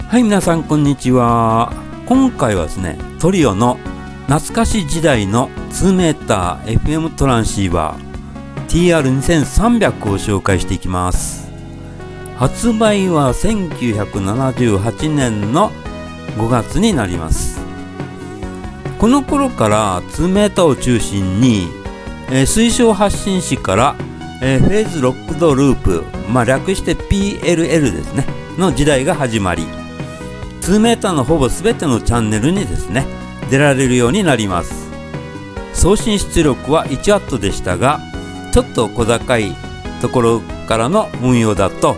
はい、皆さんこんにちは。今回はですね、トリオの懐かし時代の 2m FM トランシーバー TR2300 を紹介していきます。発売は1978年の5月になります。この頃から2mを中心に、推奨発信士から、フェーズロックドループ、略して PLL ですねの時代が始まり、2mのほぼ全てのチャンネルにですね出られるようになります。送信出力は 1W でしたが、ちょっと小高いところからの運用だと、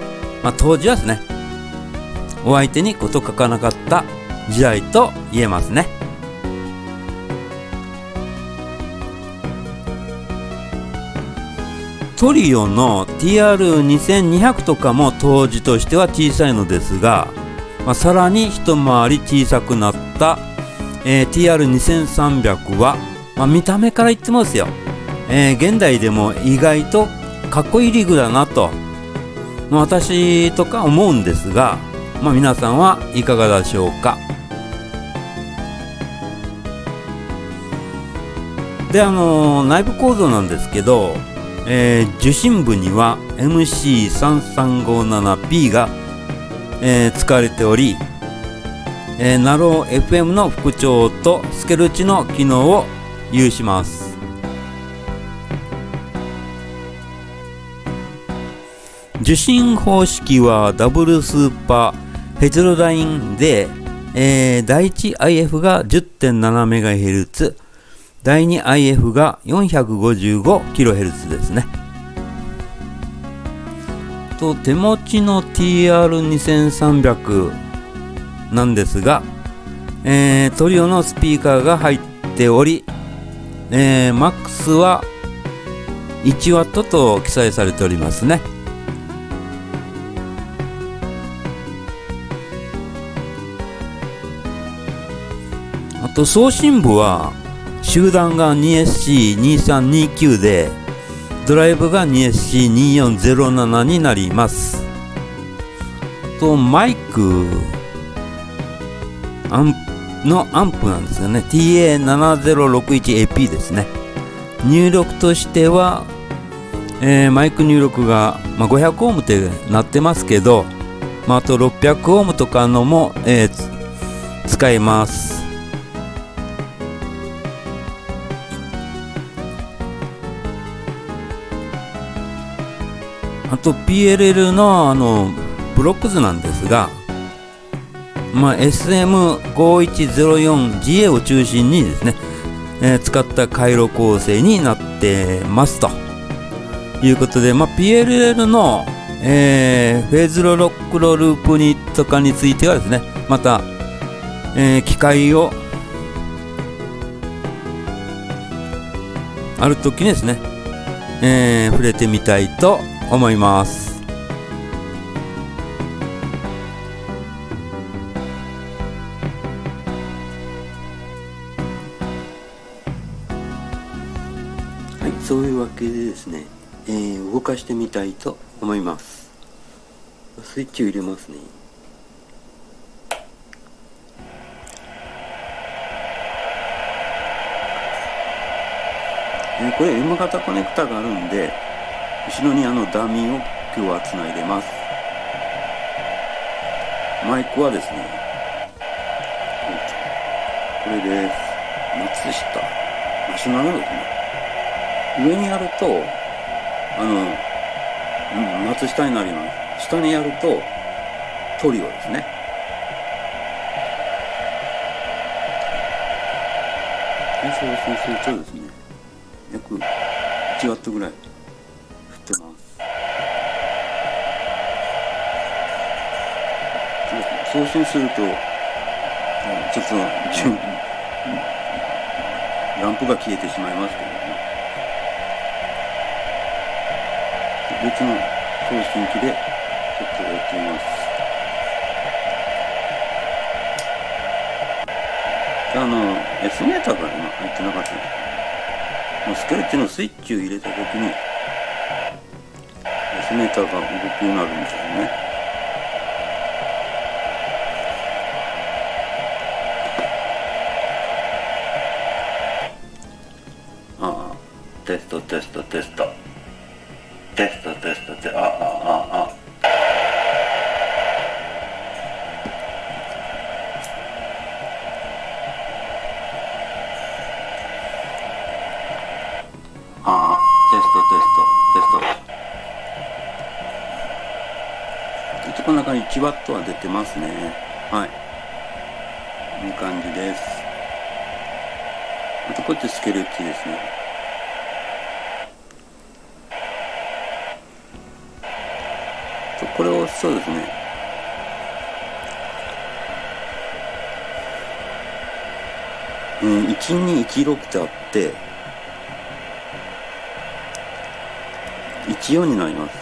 当時はですねお相手に事欠かなかった時代と言えますね。トリオの TR2200 とかも当時としては小さいのですが、さらに一回り小さくなった、TR2300 は、見た目から言ってますよ、現代でも意外とかっこいいリグだなと、私とか思うんですが、皆さんはいかがでしょうか。で、内部構造なんですけど、受信部には MC3357P が、使われており、ナロー FM の復調とスケル値の機能を有します。受信方式はダブルスーパーヘテロラインで、第1 IF が 10.7MHz、第2 IF が 455kHz ですね。と手持ちの TR2300 なんですが、トリオのスピーカーが入っており、マックスは 1W と記載されておりますね。あと送信部は集団が 2SC2329 で、ドライブが 2SC2407 になります。あとマイクアンプなんですよね。 TA7061AP ですね。入力としては、マイク入力が、500オームってなってますけど、あと600オームとかのも、使えます。あと PLL のブロック図なんですが、SM5104GA を中心にですね、使った回路構成になってますということで、PLL の、フェーズロックロループにとかについてはですね、また、機会をあるときにですね、触れてみたいと思います。はい、そういうわけでですね、動かしてみたいと思います。スイッチを入れますね。これ M 型コネクタがあるんで、後ろにダミーを今日はつないでます。マイクはですね、これです。松下ナショナルですね。上にやると松下になります。下にやるとトリオですね。で、そうするとですね、約 1W ぐらい振ってます。送信するとちょっとランプが消えてしまいますけどね。別の送信機でちょっとやってみます。S メーターが今入ってなかったんですけど、スケルチのスイッチを入れたときに S メーターが動くようになるんですよね。テストテストテストテストテストテスト一応こんな感じ1ワットは出てますね。はい、いい感じです。あとこっちスケルッチですね。これをそうですね、1216ってあって14になります。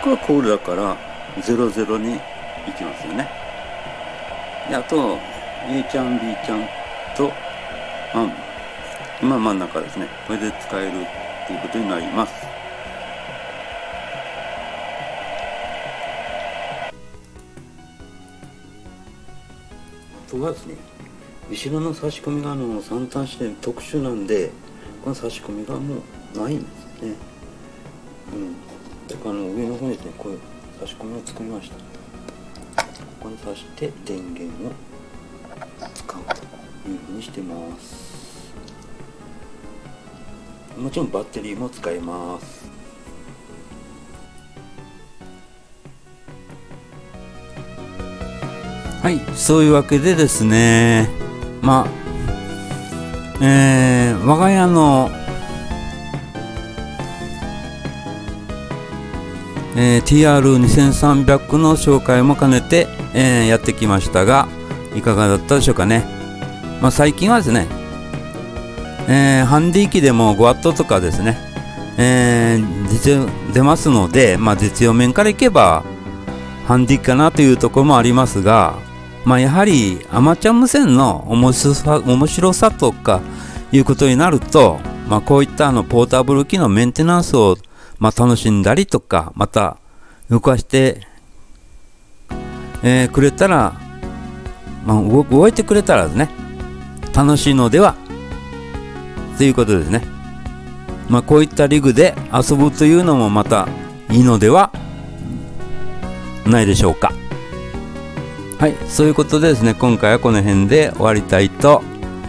これはコールだから00に行きますよね。であと A ちゃん B ちゃんと今真ん中ですね。これで使えるということになります。あとはですね、後ろの差し込みが3端視点特殊なんで、この差し込みがもうないんですね。だから上の方にですね、こういう差し込みを作りました。ここに挿して電源を使うというふうにしてます。もちろんバッテリーも使えます。はい、そういうわけでですね、我が家の、TR2300 の紹介も兼ねて、やってきましたが、いかがだったでしょうかね。最近はですね、ハンディ機でも 5W とかですね、出ますので、実用面からいけばハンディ機かなというところもありますが、やはりアマチュア無線の面白さとかいうことになると、こういったポータブル機のメンテナンスを、楽しんだりとか、また動かして、くれたら、動いてくれたらですね、楽しいのではということですね。こういったリグで遊ぶというのもまたいいのではないでしょうか。はい、そういうことでですね、今回はこの辺で終わりたいと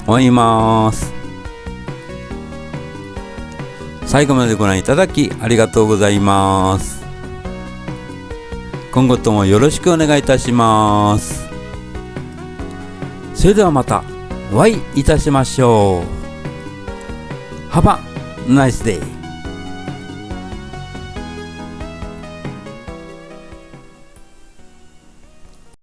思います。最後までご覧いただきありがとうございます。今後ともよろしくお願いいたします。それではまたお会いいたしましょう。Have a nice day.